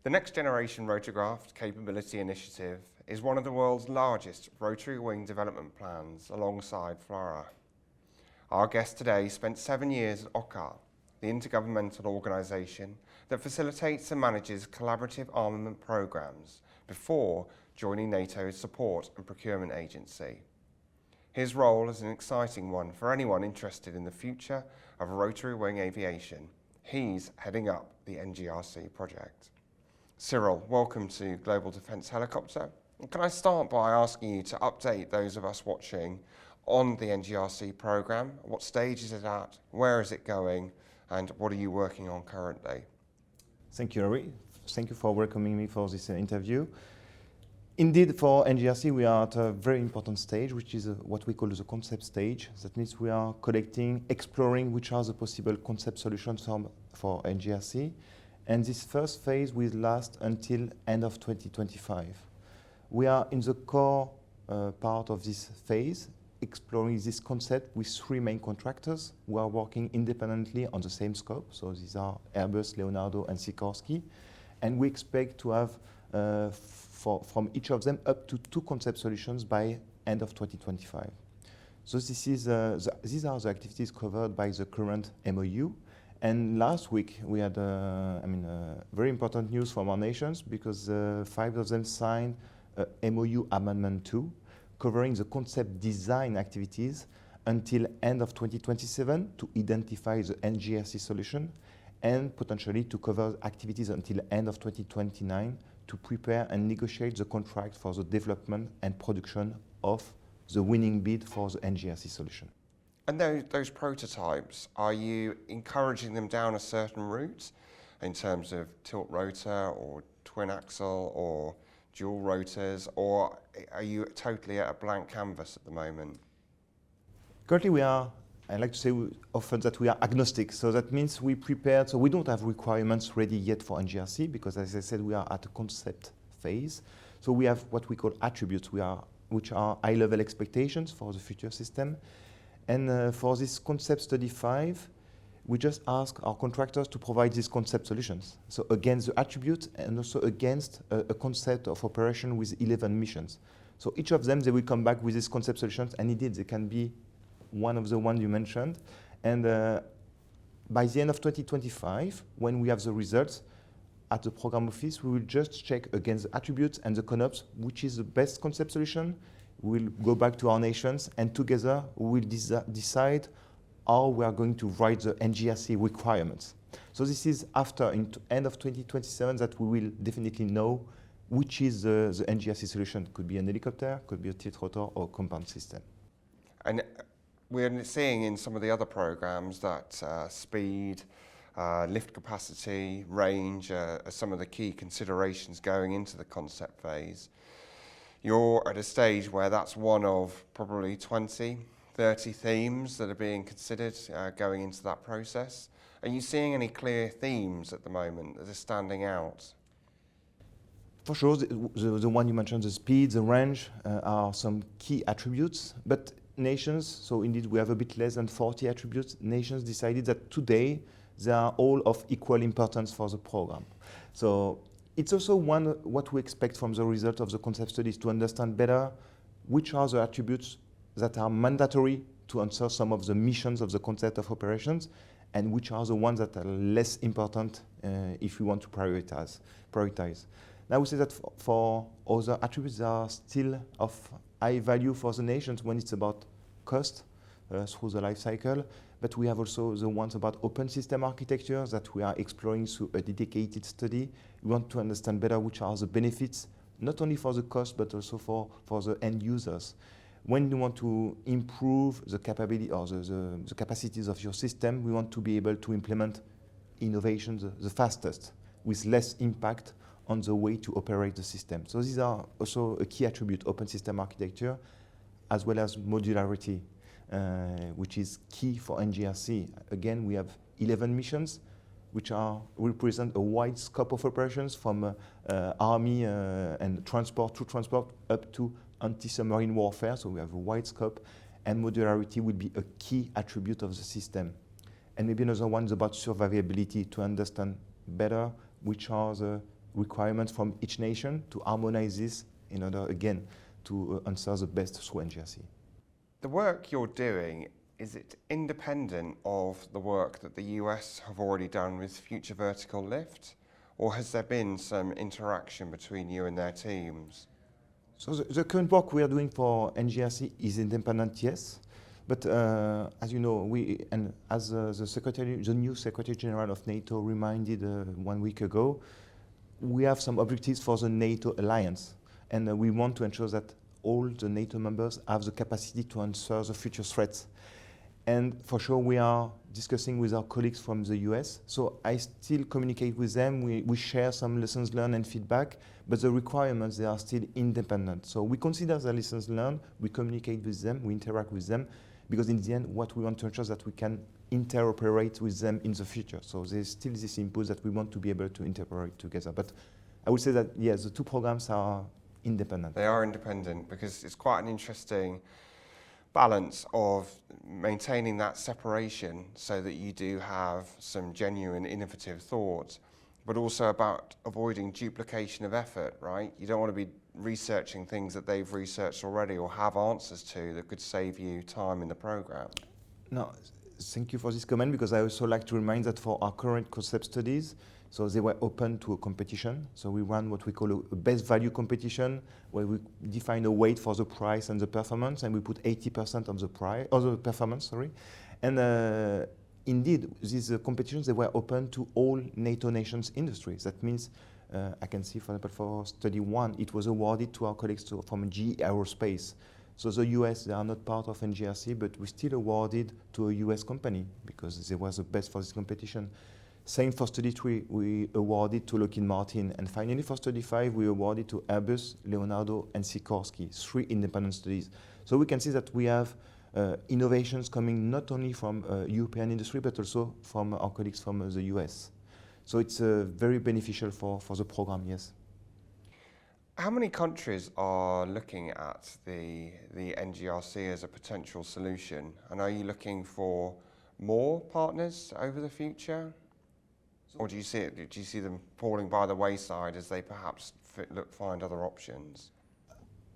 The Next Generation Rotorcraft Capability Initiative is one of the world's largest rotary wing development plans alongside FLRAA. Our guest today spent 7 years at OCCAR, the intergovernmental organisation that facilitates and manages collaborative armament programmes before joining NATO's Support and Procurement Agency. His role is an exciting one for anyone interested in the future of rotary wing aviation. He's heading up the NGRC project. Cyril, welcome to Global Defence Helicopter. Can I start by asking you to update those of us watching on the NGRC programme? What stage is it at? Where is it going? And what are you working on currently? Thank you, Harry. Thank you for welcoming me for this interview. Indeed, for NGRC, we are at a very important stage, which is what we call the concept stage. That means we are collecting, exploring which are the possible concept solutions for NGRC. And this first phase will last until end of 2025. We are in the core part of this phase, exploring this concept with 3 main contractors who are working independently on the same scope. So these are Airbus, Leonardo, and Sikorsky. And we expect to have, from each of them, up to 2 concept solutions by end of 2025. So these are the activities covered by the current MOU. And last week we had very important news from our nations because 5 of them signed MOU Amendment 2 covering the concept design activities until end of 2027 to identify the NGRC solution and potentially to cover activities until end of 2029 to prepare and negotiate the contract for the development and production of the winning bid for the NGRC solution. And those prototypes, are you encouraging them down a certain route in terms of tilt rotor or twin axle or dual rotors, or are you totally at a blank canvas at the moment? Currently I like to say often that we are agnostic. So that means we prepared, so we don't have requirements ready yet for NGRC because as I said, we are at a concept phase. So we have what we call attributes, which are high-level expectations for the future system. And for this concept study 5, we just ask our contractors to provide these concept solutions. So against the attributes and also against a concept of operation with 11 missions. So each of them, they will come back with these concept solutions, and indeed, they can be one of the ones you mentioned. And by the end of 2025, when we have the results at the program office, we will just check against the attributes and the CONOPS, which is the best concept solution. We'll go back to our nations, and together we will decide how we are going to write the NGRC requirements. So this is after end of 2027 that we will definitely know which is the NGRC solution. Could be an helicopter, could be a tilt rotor or compound system. And we're seeing in some of the other programs that speed, lift capacity, range are some of the key considerations going into the concept phase. You're at a stage where that's one of probably 20, 30 themes that are being considered going into that process. Are you seeing any clear themes at the moment that are standing out? For sure, the one you mentioned, the speed, the range, are some key attributes. But nations, so indeed we have a bit less than 40 attributes, nations decided that today they are all of equal importance for the program. So it's also what we expect from the result of the concept studies to understand better which are the attributes that are mandatory to answer some of the missions of the concept of operations and which are the ones that are less important if we want to prioritize. Now we say that for other attributes that are still of high value for the nations when it's about cost through the life cycle, but we have also the ones about open system architecture that we are exploring through a dedicated study. We want to understand better which are the benefits, not only for the cost, but also for the end users. When you want to improve the capability or the capacities of your system, we want to be able to implement innovations the fastest with less impact on the way to operate the system. So these are also a key attribute, open system architecture, as well as modularity, which is key for NGRC. Again, we have 11 missions, which represent a wide scope of operations from army and transport to transport up to anti-submarine warfare. So we have a wide scope, and modularity will be a key attribute of the system. And maybe another one is about survivability, to understand better which are the requirements from each nation to harmonize this in order, again, to answer the best through NGRC. The work you're doing, is it independent of the work that the US have already done with Future Vertical Lift? Or has there been some interaction between you and their teams? So the current work we are doing for NGRC is independent, yes. But as you know, as the new Secretary General of NATO reminded 1 week ago, we have some objectives for the NATO alliance. And we want to ensure that all the NATO members have the capacity to answer the future threats. And for sure, we are discussing with our colleagues from the US. So I still communicate with them. We share some lessons learned and feedback, but the requirements, they are still independent. So we consider the lessons learned, we communicate with them, we interact with them, because in the end, what we want to ensure is that we can interoperate with them in the future. So there's still this input that we want to be able to interoperate together. But I would say that, yes, the two programs are independent. They are independent because it's quite an interesting balance of maintaining that separation so that you do have some genuine innovative thoughts, but also about avoiding duplication of effort, right? You don't want to be researching things that they've researched already or have answers to that could save you time in the program. No, thank you for this comment, because I also like to remind that for our current concept studies, so they were open to a competition. So we run what we call a best value competition, where we define a weight for the price and the performance, and we put 80% of the price, or the performance, sorry. And indeed, these competitions, they were open to all NATO nations' industries. That means, I can see, for example, for study 1, it was awarded to our colleagues from GE Aerospace. So the US, they are not part of NGRC, but we still awarded to a US company because they were the best for this competition. Same for study 3, we awarded to Lockheed Martin. And finally for study 5, we awarded to Airbus, Leonardo, and Sikorsky, 3 independent studies. So we can see that we have innovations coming not only from European industry, but also from our colleagues from the US. So it's very beneficial for the program, yes. How many countries are looking at the NGRC as a potential solution? And are you looking for more partners over the future? Or do you see them falling by the wayside as they perhaps find other options?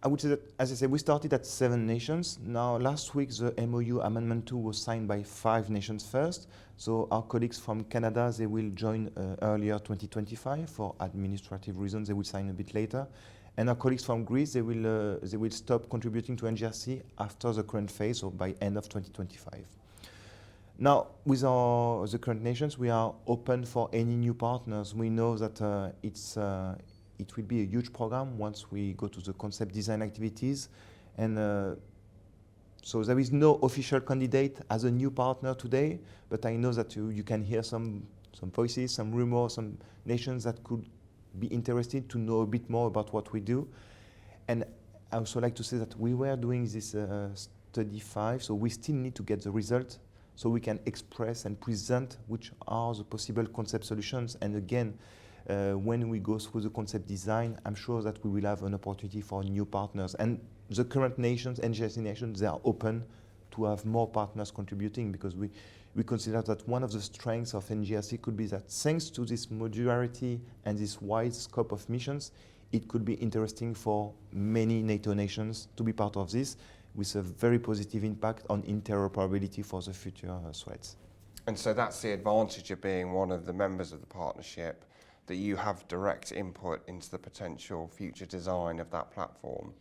I would say that, as I said, we started at 7 nations. Now, last week, the MOU Amendment 2 was signed by 5 nations first. So our colleagues from Canada, they will join earlier 2025 for administrative reasons. They will sign a bit later. And our colleagues from Greece, they will stop contributing to NGRC after the current phase, or by end of 2025. Now, with the current nations, we are open for any new partners. We know that it will be a huge program once we go to the concept design activities. And so there is no official candidate as a new partner today, but I know that you can hear some voices, some rumors, some nations that could be interested to know a bit more about what we do. And I also like to say that we were doing this study 5, so we still need to get the result so we can express and present which are the possible concept solutions. And again, when we go through the concept design, I'm sure that we will have an opportunity for new partners. And the current nations, NGRC nations, they are open to have more partners contributing, because we consider that one of the strengths of NGRC could be that thanks to this modularity and this wide scope of missions, it could be interesting for many NATO nations to be part of this, with a very positive impact on interoperability for the future threats. And so that's the advantage of being one of the members of the partnership, that you have direct input into the potential future design of that platform.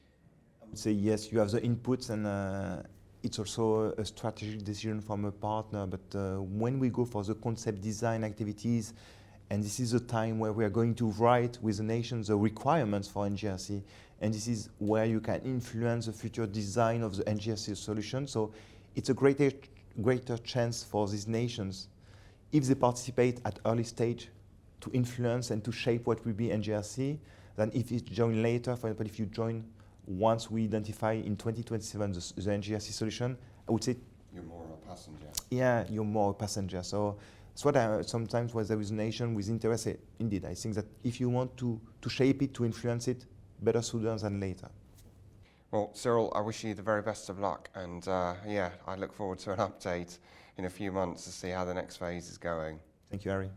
I would say yes, you have the inputs, and it's also a strategic decision from a partner. But when we go for the concept design activities, and this is a time where we are going to write with the nations the requirements for NGRC, and this is where you can influence the future design of the NGRC solution. So it's a greater chance for these nations, if they participate at early stage, to influence and to shape what will be NGRC, than if you join later. For example, if you join once we identify in 2027 the NGRC solution, I would say you're more of a passenger. Yeah, you're more a passenger. So that's what I sometimes, when there is a nation with interest, indeed, I think that if you want to shape it, to influence it, better sooner than later. Well, Cyril, I wish you the very best of luck, and yeah, I look forward to an update in a few months to see how the next phase is going. Thank you, Harry.